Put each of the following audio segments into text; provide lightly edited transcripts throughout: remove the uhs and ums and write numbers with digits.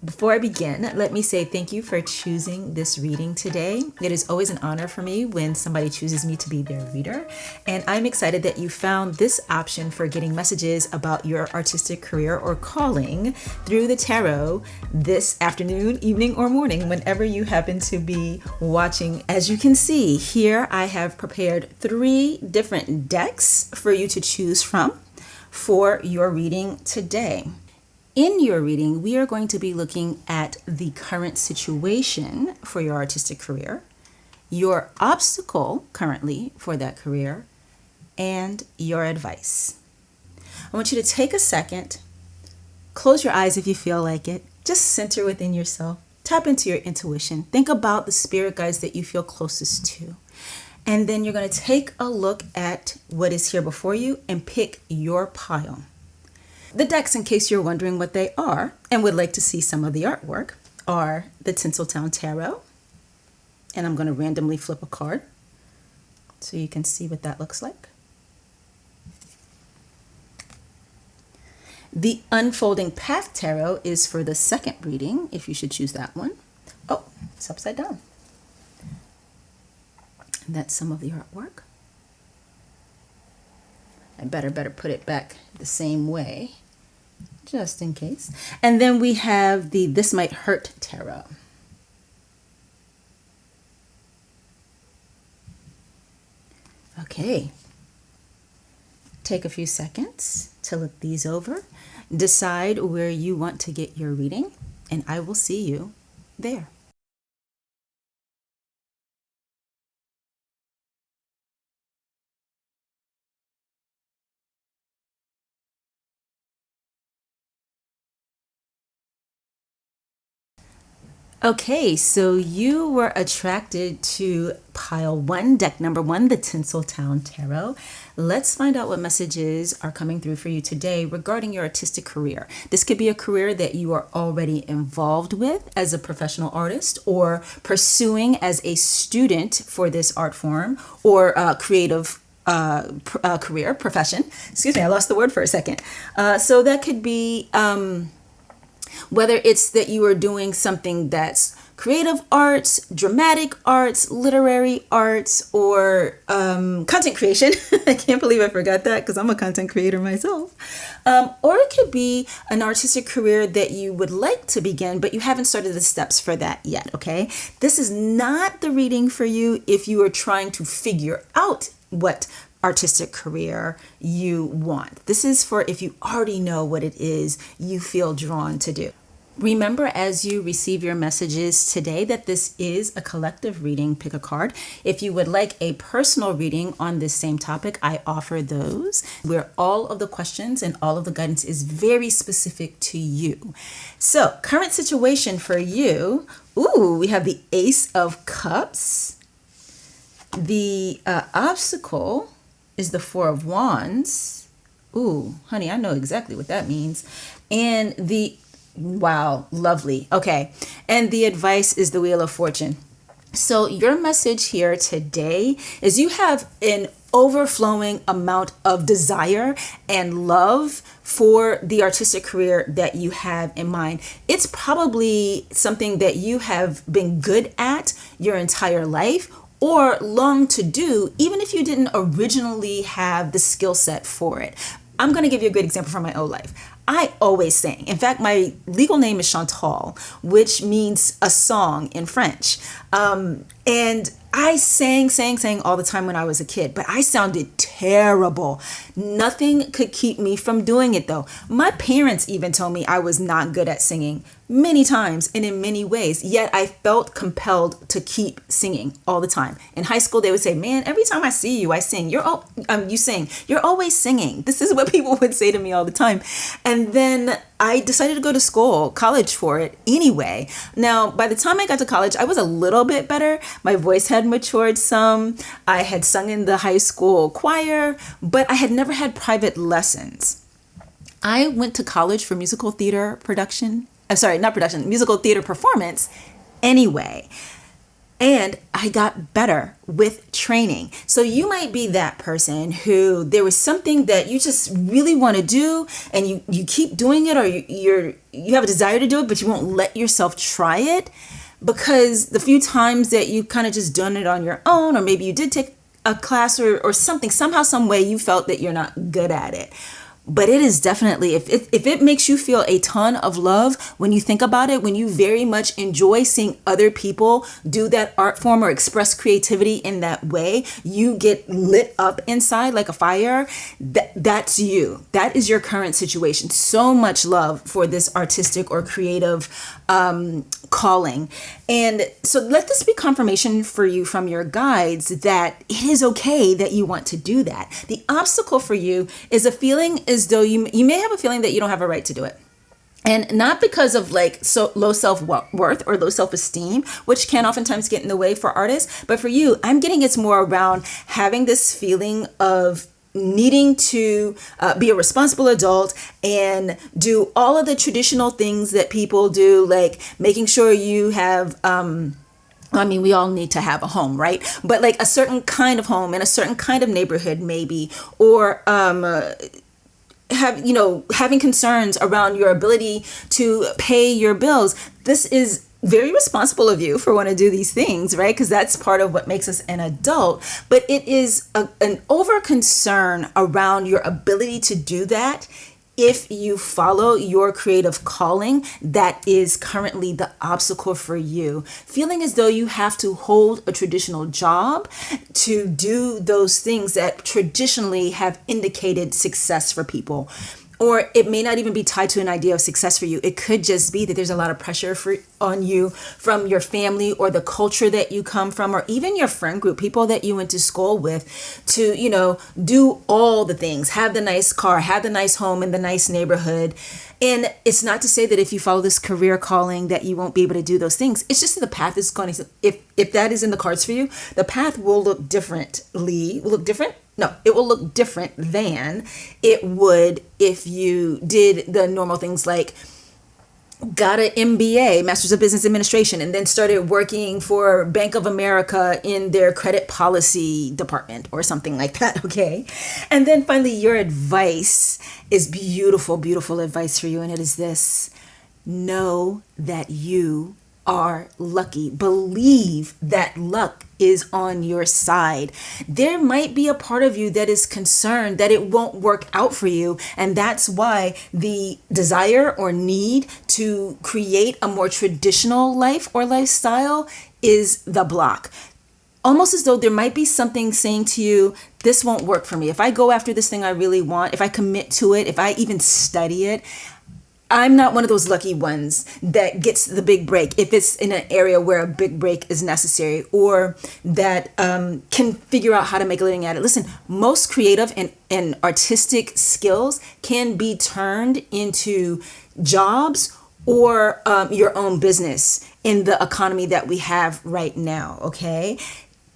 Before I begin, let me say thank you for choosing this reading today. It is always an honor for me when somebody chooses me to be their reader. And I'm excited that you found this option for getting messages about your artistic career or calling through the tarot this afternoon, evening, or morning, whenever you happen to be watching. As you can see here, I have prepared 3 different decks for you to choose from for your reading today. In your reading, we are going to be looking at the current situation for your artistic career, your obstacle currently for that career, and your advice. I want you to take a second, close your eyes if you feel like it, just center within yourself, tap into your intuition, think about the spirit guides that you feel closest to. And then you're going to take a look at what is here before you and pick your pile. The decks, in case you're wondering what they are and would like to see some of the artwork, are the Tinseltown Tarot. And I'm going to randomly flip a card so you can see what that looks like. The Unfolding Path Tarot is for the second reading, if you should choose that one. Oh, it's upside down. And that's some of the artwork. I better put it back the same way, just in case. And then we have the This Might Hurt Tarot. Okay. Take a few seconds to look these over. Decide where you want to get your reading, and I will see you there. Okay, so you were attracted to pile 1, deck number 1, the Tinseltown Tarot. Let's find out what messages are coming through for you today regarding your artistic career. This could be a career that you are already involved with as a professional artist, or pursuing as a student for this art form, or creative career, profession. Excuse me, I lost the word for a second. So that could be whether it's that you are doing something that's creative arts, dramatic arts, literary arts, or content creation. I can't believe I forgot that because I'm a content creator myself. Or it could be an artistic career that you would like to begin, but you haven't started the steps for that yet, okay? This is not the reading for you if you are trying to figure out what artistic career you want. This is for if you already know what it is you feel drawn to do. Remember, as you receive your messages today, that this is a collective reading. Pick a card. If you would like a personal reading on this same topic, I offer those, where all of the questions and all of the guidance is very specific to you. So, current situation for you. Ooh, we have the Ace of Cups. The obstacle is the Four of Wands. Ooh, honey, I know exactly what that means. And wow, lovely. Okay. And the advice is the Wheel of Fortune. So your message here today is you have an overflowing amount of desire and love for the artistic career that you have in mind. It's probably something that you have been good at your entire life, or long to do, even if you didn't originally have the skill set for it. I'm going to give you a good example from my own life. I always sang. In fact, my legal name is Chantal, which means a song in French. And I sang all the time when I was a kid, but I sounded terrible. Nothing could keep me from doing it though. My parents even told me I was not good at singing many times and in many ways, yet I felt compelled to keep singing all the time. In high school, they would say, man, every time I see you, I sing. You sing. You're always singing. This is what people would say to me all the time. And then I decided to go to college for it anyway. Now, by the time I got to college, I was a little bit better. My voice had matured some. I had sung in the high school choir, but I had never had private lessons. I went to college for musical theater production. Musical theater performance anyway. And I got better with training. So you might be that person who there was something that you just really want to do, and you keep doing it, or you have a desire to do it, but you won't let yourself try it because the few times that you kind of just done it on your own, or maybe you did take a class or something, somehow, some way you felt that you're not good at it. But it is definitely, if it makes you feel a ton of love when you think about it, when you very much enjoy seeing other people do that art form or express creativity in that way, you get lit up inside like a fire. That's you. That is your current situation. So much love for this artistic or creative calling. And so let this be confirmation for you from your guides that it is okay that you want to do that. The obstacle for you is a feeling as though you may have a feeling that you don't have a right to do it. And not because of like so low self-worth or low self-esteem, which can oftentimes get in the way for artists. But for you, I'm getting it's more around having this feeling of needing to be a responsible adult and do all of the traditional things that people do, like making sure you have I mean, we all need to have a home, right? But like a certain kind of home in a certain kind of neighborhood, maybe, or having concerns around your ability to pay your bills. This is very responsible of you for wanting to do these things, right? Because that's part of what makes us an adult. But it is an over concern around your ability to do that if you follow your creative calling. That is currently the obstacle for you. Feeling as though you have to hold a traditional job to do those things that traditionally have indicated success for people. Or it may not even be tied to an idea of success for you. It could just be that there's a lot of pressure on you from your family or the culture that you come from, or even your friend group, people that you went to school with, to, do all the things, have the nice car, have the nice home in the nice neighborhood. And it's not to say that if you follow this career calling that you won't be able to do those things. It's just that the path is going to, if that is in the cards for you, the path will look differently. Will look different? No, it will look different than it would if you did the normal things like got an MBA, Master's of Business Administration, and then started working for Bank of America in their credit policy department or something like that, okay? And then finally, your advice is beautiful, beautiful advice for you, and it is this: know that you are lucky. Believe that luck is on your side. There might be a part of you that is concerned that it won't work out for you, and that's why the desire or need to create a more traditional life or lifestyle is the block. Almost as though there might be something saying to you, this won't work for me. If I go after this thing I really want, if I commit to it, if I even study it, I'm not one of those lucky ones that gets the big break if it's in an area where a big break is necessary, or that can figure out how to make a living at it. Listen, most creative and artistic skills can be turned into jobs or your own business in the economy that we have right now, okay?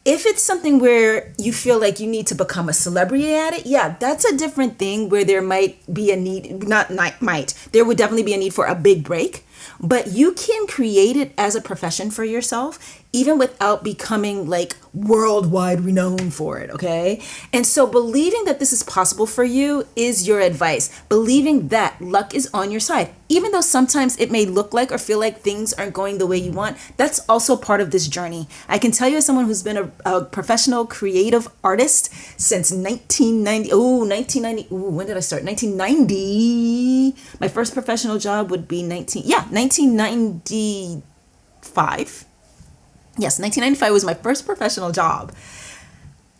If it's something where you feel like you need to become a celebrity at it, yeah, that's a different thing where there might be a need, there would definitely be a need for a big break, but you can create it as a profession for yourself, even without becoming like worldwide renowned for it, okay? And so believing that this is possible for you is your advice. Believing that luck is on your side. Even though sometimes it may look like or feel like things aren't going the way you want, that's also part of this journey. I can tell you as someone who's been a professional creative artist since 1990. When did I start? 1990. My first professional job would be 1995. Yes, 1995 was my first professional job.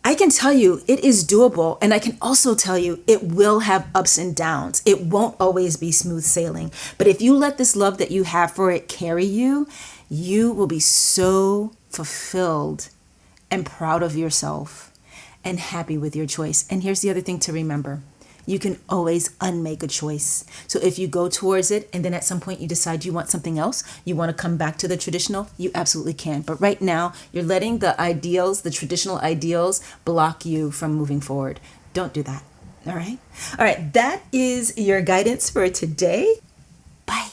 I can tell you it is doable, and I can also tell you it will have ups and downs. It won't always be smooth sailing. But if you let this love that you have for it carry you, you will be so fulfilled and proud of yourself and happy with your choice. And here's the other thing to remember. You can always unmake a choice. So if you go towards it and then at some point you decide you want something else, you want to come back to the traditional, you absolutely can. But right now, you're letting the ideals, the traditional ideals, block you from moving forward. Don't do that. All right? All right, that is your guidance for today. Bye.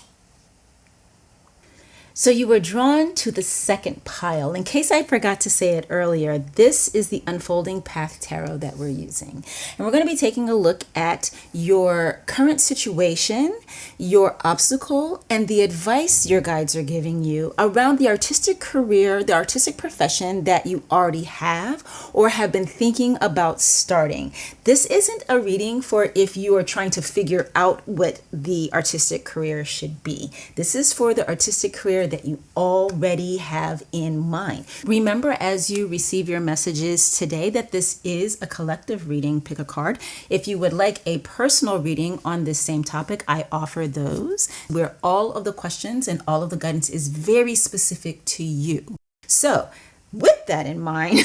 So you were drawn to the second pile. In case I forgot to say it earlier, this is the Unfolding Path Tarot that we're using. And we're going to be taking a look at your current situation, your obstacle, and the advice your guides are giving you around the artistic career, the artistic profession that you already have or have been thinking about starting. This isn't a reading for if you are trying to figure out what the artistic career should be. This is for the artistic career that you already have in mind. Remember, as you receive your messages today, that this is a collective reading. Pick a card. If you would like a personal reading on this same topic, I offer those, where all of the questions and all of the guidance is very specific to you. So, with that in mind,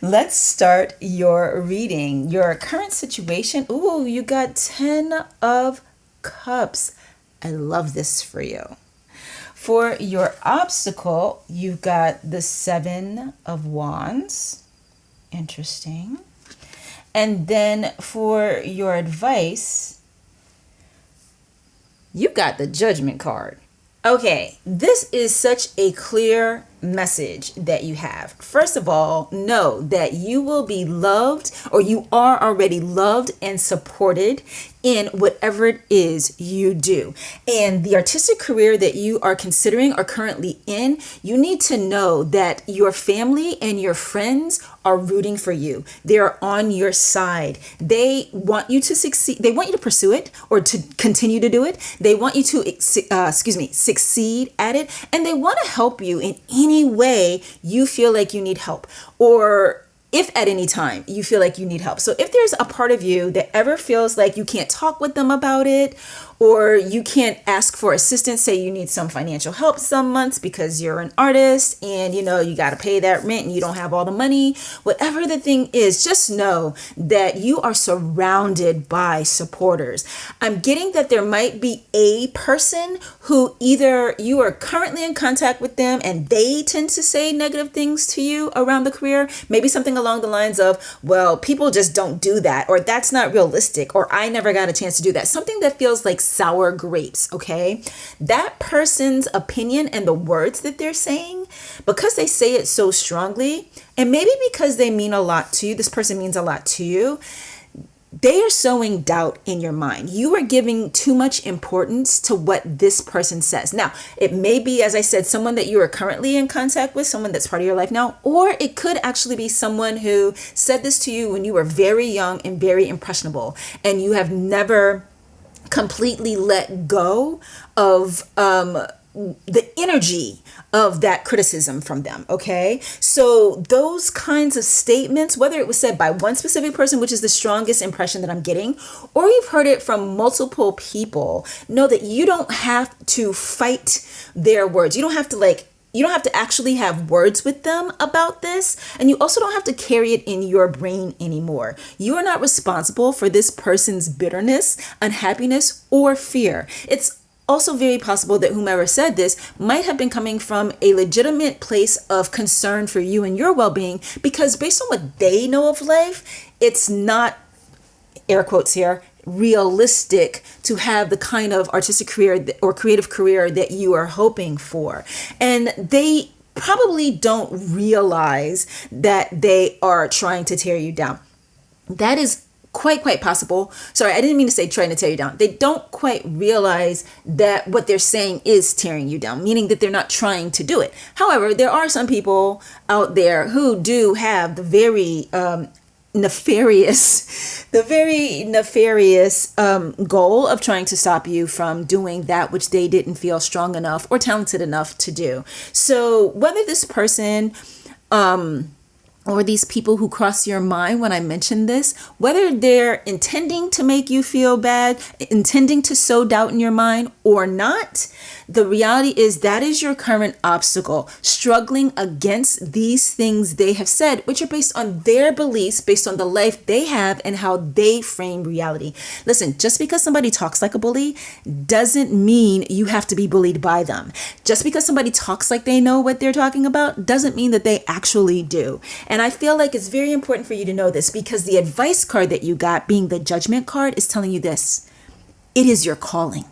let's start your reading. Your current situation. Ooh, you got 10 of Cups. I love this for you. For your obstacle, you've got the 7 of Wands. Interesting. And then for your advice, you got the Judgment card. Okay, this is such a clear message that you have. First of all, know that you will be loved, or you are already loved and supported in whatever it is you do. And the artistic career that you are considering or currently in, you need to know that your family and your friends are rooting for you. They're on your side. They want you to succeed. They want you to pursue it or to continue to do it. They want you to, succeed at it. And they want to help you in any way you feel like you need help, or if at any time you feel like you need help. So if there's a part of you that ever feels like you can't talk with them about it, or you can't ask for assistance, say you need some financial help some months because you're an artist and you got to pay that rent and you don't have all the money, whatever the thing is, just know that you are surrounded by supporters. I'm getting that there might be a person who either you are currently in contact with them and they tend to say negative things to you around the career, maybe something along the lines of, well, people just don't do that, or that's not realistic, or I never got a chance to do that. Something that feels like sour grapes, okay? That person's opinion and the words that they're saying, because they say it so strongly, and maybe because they mean a lot to you, this person means a lot to you, they are sowing doubt in your mind. You are giving too much importance to what this person says. Now, it may be, as I said, someone that you are currently in contact with, someone that's part of your life now, or it could actually be someone who said this to you when you were very young and very impressionable, and you have never completely let go of the energy of that criticism from them, okay? So those kinds of statements, whether it was said by one specific person, which is the strongest impression that I'm getting, or you've heard it from multiple people, know that you don't have to fight their words. You don't have to actually have words with them about this. And you also don't have to carry it in your brain anymore. You are not responsible for this person's bitterness, unhappiness, or fear. It's also very possible that whomever said this might have been coming from a legitimate place of concern for you and your well-being, because based on what they know of life, it's not, air quotes here, realistic to have the kind of artistic career or creative career that you are hoping for. And they probably don't realize that they are trying to tear you down. That is quite possible. Sorry, I didn't mean to say trying to tear you down. They don't quite realize that what they're saying is tearing you down, meaning that they're not trying to do it. However, there are some people out there who do have the very nefarious goal of trying to stop you from doing that which they didn't feel strong enough or talented enough to do. So whether this person or these people who cross your mind when I mention this, whether they're intending to make you feel bad, intending to sow doubt in your mind or not, the reality is that is your current obstacle, struggling against these things they have said, which are based on their beliefs, based on the life they have and how they frame reality. Listen, just because somebody talks like a bully doesn't mean you have to be bullied by them. Just because somebody talks like they know what they're talking about doesn't mean that they actually do. And I feel like it's very important for you to know this, because the advice card that you got, being the Judgment card, is telling you this. It is your calling.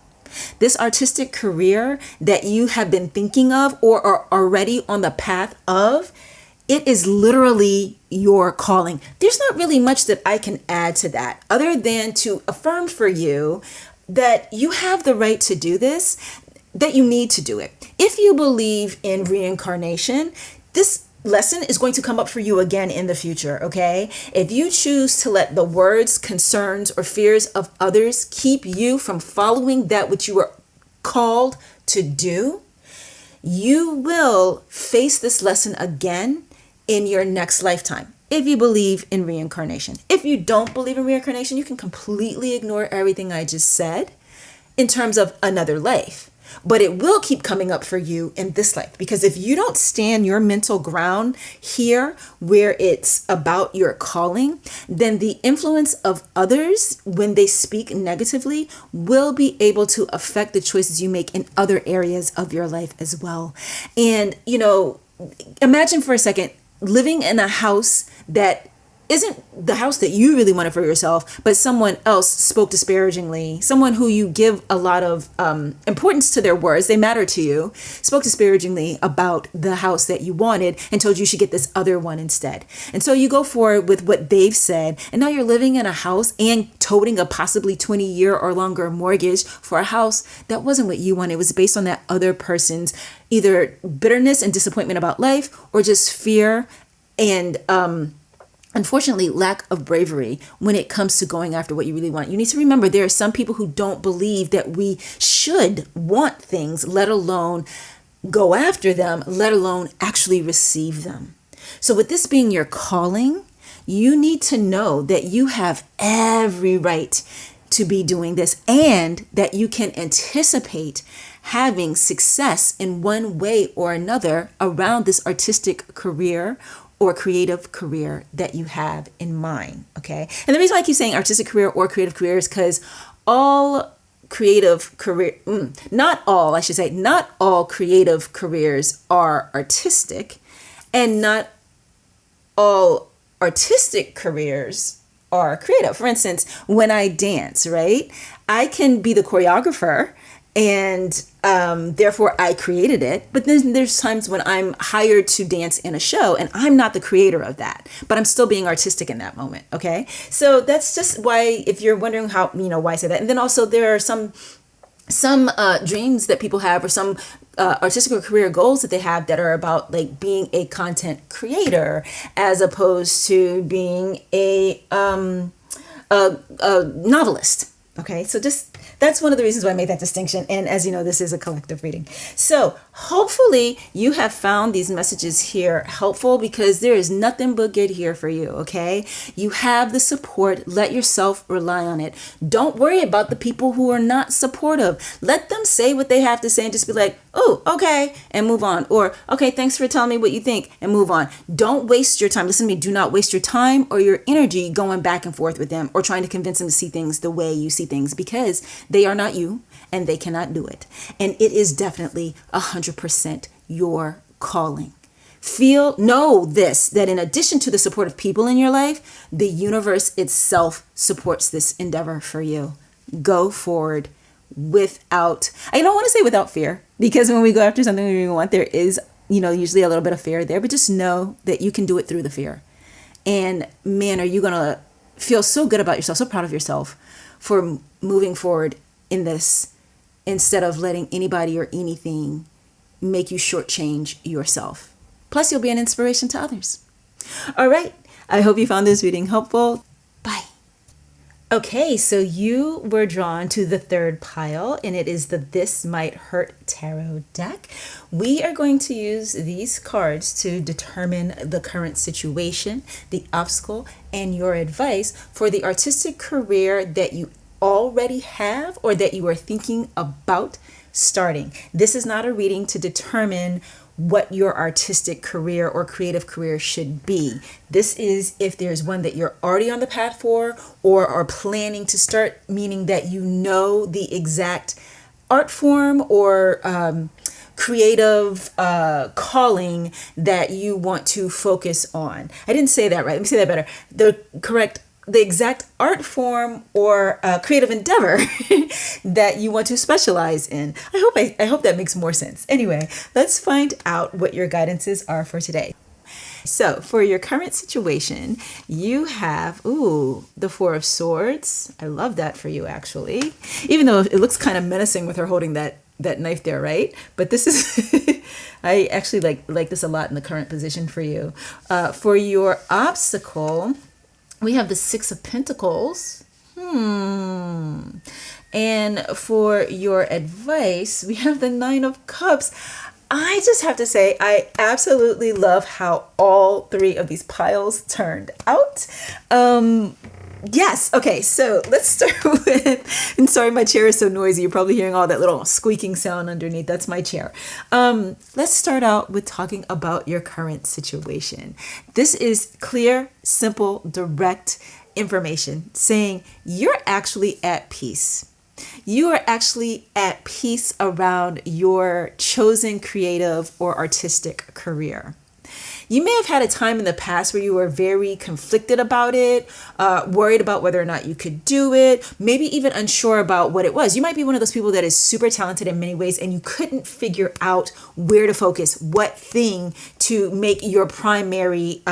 This artistic career that you have been thinking of or are already on the path of, it is literally your calling. There's not really much that I can add to that other than to affirm for you that you have the right to do this, that you need to do it. If you believe in reincarnation, this lesson is going to come up for you again in the future, okay? If you choose to let the words, concerns, or fears of others keep you from following that which you are called to do, you will face this lesson again in your next lifetime. If you believe in reincarnation. If you don't believe in reincarnation, you can completely ignore everything I just said in terms of another life. But it will keep coming up for you in this life, because if you don't stand your mental ground here where it's about your calling, then the influence of others when they speak negatively will be able to affect the choices you make in other areas of your life as well. And, imagine for a second living in a house that isn't the house that you really wanted for yourself, but someone else spoke disparagingly, someone who you give a lot of importance to their words, they matter to you, spoke disparagingly about the house that you wanted and told you should get this other one instead. And so you go forward with what they've said, and now you're living in a house and toting a possibly 20-year or longer mortgage for a house that wasn't what you wanted. It was based on that other person's either bitterness and disappointment about life or just fear and unfortunately, lack of bravery when it comes to going after what you really want. You need to remember there are some people who don't believe that we should want things, let alone go after them, let alone actually receive them. So with this being your calling, you need to know that you have every right to be doing this and that you can anticipate having success in one way or another around this artistic career or creative career that you have in mind, okay? And the reason why I keep saying artistic career or creative career is because not all creative careers are artistic, and not all artistic careers are creative. For instance, when I dance, right? I can be the choreographer and therefore I created it. But then there's times when I'm hired to dance in a show and I'm not the creator of that, but I'm still being artistic in that moment. Okay. So that's just why, if you're wondering how, why I say that. And then also there are some dreams that people have, or some artistic or career goals that they have that are about like being a content creator as opposed to being a novelist. Okay, so that's one of the reasons why I made that distinction. And as you know, this is a collective reading. So hopefully you have found these messages here helpful, because there is nothing but good here for you, okay? You have the support. Let yourself rely on it. Don't worry about the people who are not supportive. Let them say what they have to say and just be like, oh, okay, and move on. Or, okay, thanks for telling me what you think, and move on. Don't waste your time. Listen to me. Do not waste your time or your energy going back and forth with them or trying to convince them to see things the way you see things, because they are not you and they cannot do it. And it is definitely 100% your calling. Know this, that in addition to the support of people in your life, the universe itself supports this endeavor for you. Go forward without, I don't want to say without fear, because when we go after something we really want, there is, usually a little bit of fear there, but just know that you can do it through the fear. And man, are you going to feel so good about yourself, so proud of yourself for moving forward in this, instead of letting anybody or anything make you shortchange yourself. Plus, you'll be an inspiration to others. All right. I hope you found this reading helpful. Bye. Okay, so you were drawn to the third pile, and it is the This Might Hurt Tarot deck. We are going to use these cards to determine the current situation, the obstacle, and your advice for the artistic career that you already have or that you are thinking about starting. This is not a reading to determine what your artistic career or creative career should be. This is if there's one that you're already on the path for or are planning to start, meaning that you know the exact art form or creative calling that you want to focus on. I didn't say that right. Let me say that better. The correct the exact art form or creative endeavor that you want to specialize in. I hope that makes more sense. Anyway, let's find out what your guidances are for today. So for your current situation, you have, the Four of Swords. I love that for you, actually. Even though it looks kind of menacing with her holding that knife there, right? But this is, I actually like this a lot in the current position for you. For your obstacle, we have the Six of Pentacles. And for your advice, we have the Nine of Cups. I just have to say, I absolutely love how all three of these piles turned out. Yes. Okay. So let's start with, and sorry, my chair is so noisy. You're probably hearing all that little squeaking sound underneath. That's my chair. Let's start out with talking about your current situation. This is clear, simple, direct information saying you're actually at peace. You are actually at peace around your chosen creative or artistic career. You may have had a time in the past where you were very conflicted about it, worried about whether or not you could do it, maybe even unsure about what it was. You might be one of those people that is super talented in many ways and you couldn't figure out where to focus, what thing to make your primary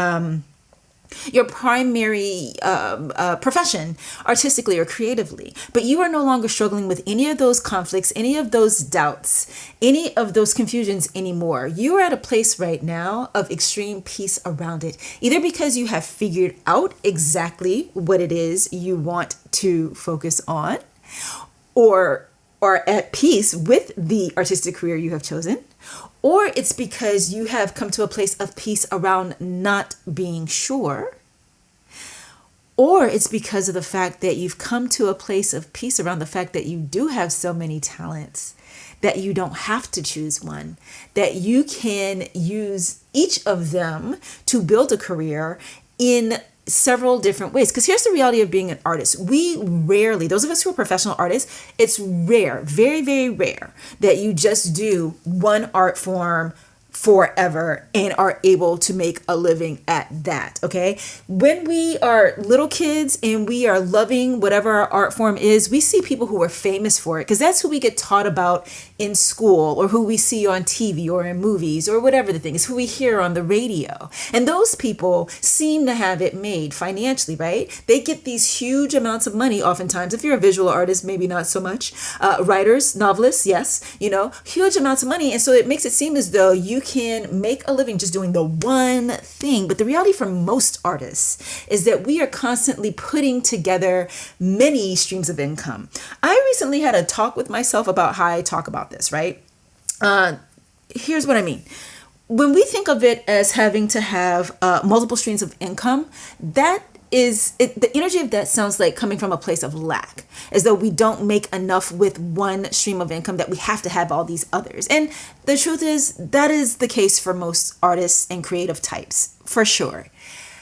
profession, artistically or creatively. But you are no longer struggling with any of those conflicts, any of those doubts, any of those confusions anymore. You are at a place right now of extreme peace around it, either because you have figured out exactly what it is you want to focus on, or are at peace with the artistic career you have chosen, or it's because you have come to a place of peace around not being sure, or it's because of the fact that you've come to a place of peace around the fact that you do have so many talents that you don't have to choose one, that you can use each of them to build a career in several different ways. Because here's the reality of being an artist. We rarely, those of us who are professional artists, it's rare, very, very rare that you just do one art form forever and are able to make a living at that. Okay. When we are little kids and we are loving whatever our art form is, we see people who are famous for it because that's who we get taught about in school or who we see on TV or in movies or whatever the thing is, who we hear on the radio. And those people seem to have it made financially, right? They get these huge amounts of money oftentimes. If you're a visual artist, maybe not so much. Writers, novelists, yes, huge amounts of money. And so it makes it seem as though you can make a living just doing the one thing. But the reality for most artists is that we are constantly putting together many streams of income. I recently had a talk with myself about how I talk about this, right? Here's what I mean. When we think of it as having to have multiple streams of income, that is it, the energy of that sounds like coming from a place of lack, as though we don't make enough with one stream of income, that we have to have all these others. And the truth is that is the case for most artists and creative types, for sure.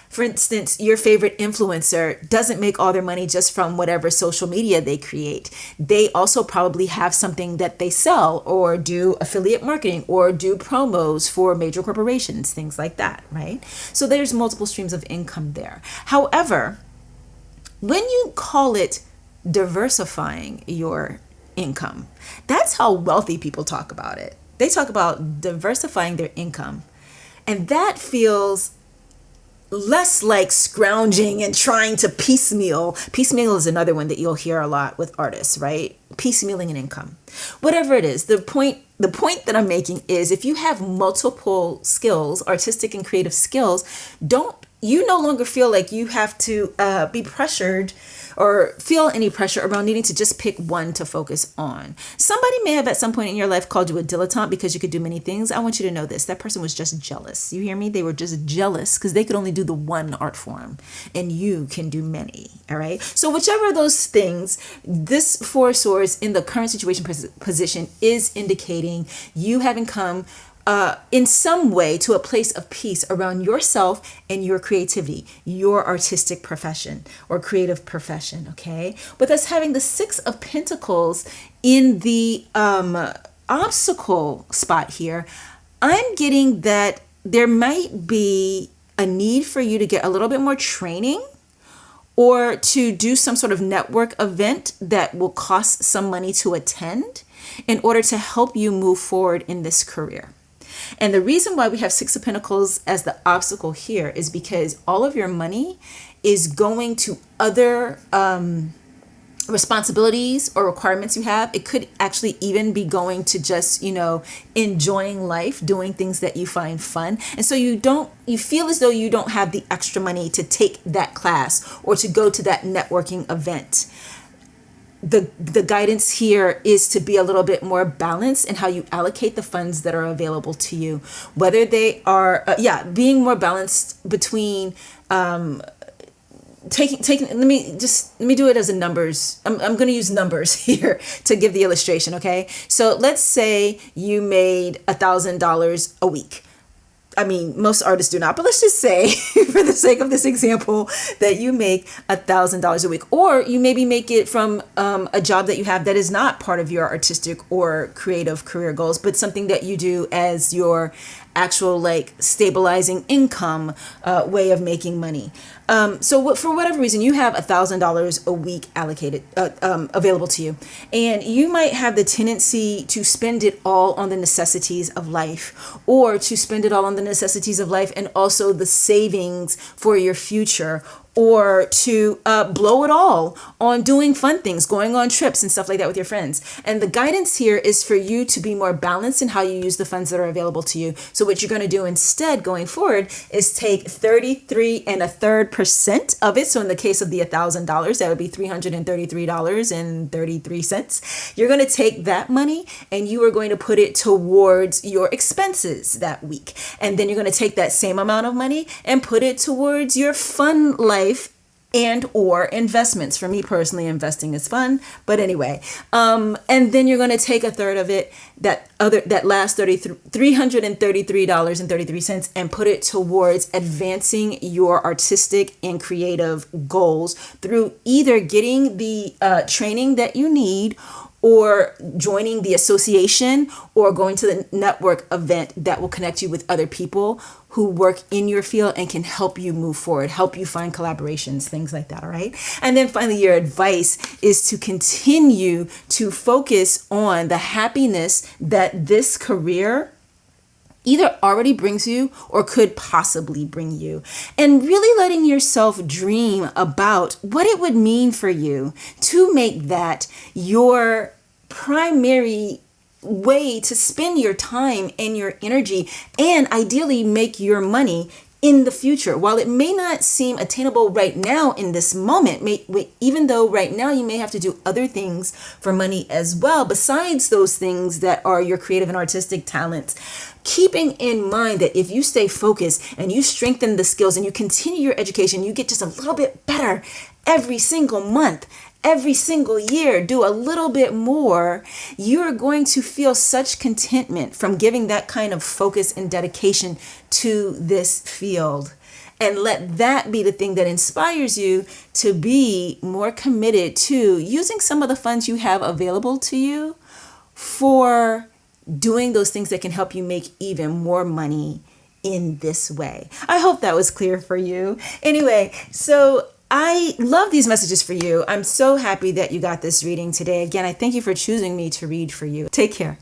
For instance, your favorite influencer doesn't make all their money just from whatever social media they create. They also probably have something that they sell or do affiliate marketing or do promos for major corporations, things like that, right? So there's multiple streams of income there. However, when you call it diversifying your income, that's how wealthy people talk about it. They talk about diversifying their income. And that feels less like scrounging and trying to piecemeal. Piecemeal is another one that you'll hear a lot with artists, right? Piecemealing an income. Whatever it is, the point that I'm making is if you have multiple skills, artistic and creative skills, you no longer feel like you have to be pressured or feel any pressure around needing to just pick one to focus on. Somebody may have at some point in your life called you a dilettante because you could do many things. I want you to know this. That person was just jealous. You hear me? They were just jealous because they could only do the one art form and you can do many. All right. So whichever of those things, this Four of Swords in the current situation position is indicating you having come in some way to a place of peace around yourself and your creativity, your artistic profession or creative profession, okay? With us having the Six of Pentacles in the obstacle spot here, I'm getting that there might be a need for you to get a little bit more training or to do some sort of network event that will cost some money to attend in order to help you move forward in this career. And the reason why we have Six of Pentacles as the obstacle here is because all of your money is going to other responsibilities or requirements you have. It could actually even be going to just, enjoying life, doing things that you find fun. And so you feel as though you don't have the extra money to take that class or to go to that networking event. The guidance here is to be a little bit more balanced in how you allocate the funds that are available to you, whether they are, being more balanced between, taking let me do it as a numbers. I'm going to use numbers here to give the illustration. Okay, so let's say you made $1,000 a week. I mean, most artists do not, but let's just say for the sake of this example that you make $1,000 a week, or you maybe make it from a job that you have that is not part of your artistic or creative career goals, but something that you do as your actual stabilizing income way of making money. So for whatever reason, you have $1,000 a week allocated, available to you. And you might have the tendency to spend it all on the necessities of life, or to spend it all on the necessities of life and also the savings for your future, or to blow it all on doing fun things, going on trips and stuff like that with your friends. And the guidance here is for you to be more balanced in how you use the funds that are available to you. So what you're going to do instead going forward is take 33.33% of it. So in the case of the $1,000, that would be $333.33. You're going to take that money and you are going to put it towards your expenses that week. And then you're going to take that same amount of money and put it towards your fun life and or investments. For me personally, investing is fun, but anyway, and then you're going to take a third of it, that last $333.33, and put it towards advancing your artistic and creative goals through either getting the training that you need, or joining the association, or going to the network event that will connect you with other people who work in your field and can help you move forward, help you find collaborations, things like that, all right? And then finally, your advice is to continue to focus on the happiness that this career either already brings you or could possibly bring you, and really letting yourself dream about what it would mean for you to make that your primary way to spend your time and your energy, and ideally make your money in the future. While it may not seem attainable right now in this moment, even though right now you may have to do other things for money as well, besides those things that are your creative and artistic talents, keeping in mind that if you stay focused and you strengthen the skills and you continue your education, you get just a little bit better every single month, every single year, do a little bit more, you're going to feel such contentment from giving that kind of focus and dedication to this field. And let that be the thing that inspires you to be more committed to using some of the funds you have available to you for doing those things that can help you make even more money in this way. I hope that was clear for you. Anyway, so I love these messages for you. I'm so happy that you got this reading today. Again, I thank you for choosing me to read for you. Take care.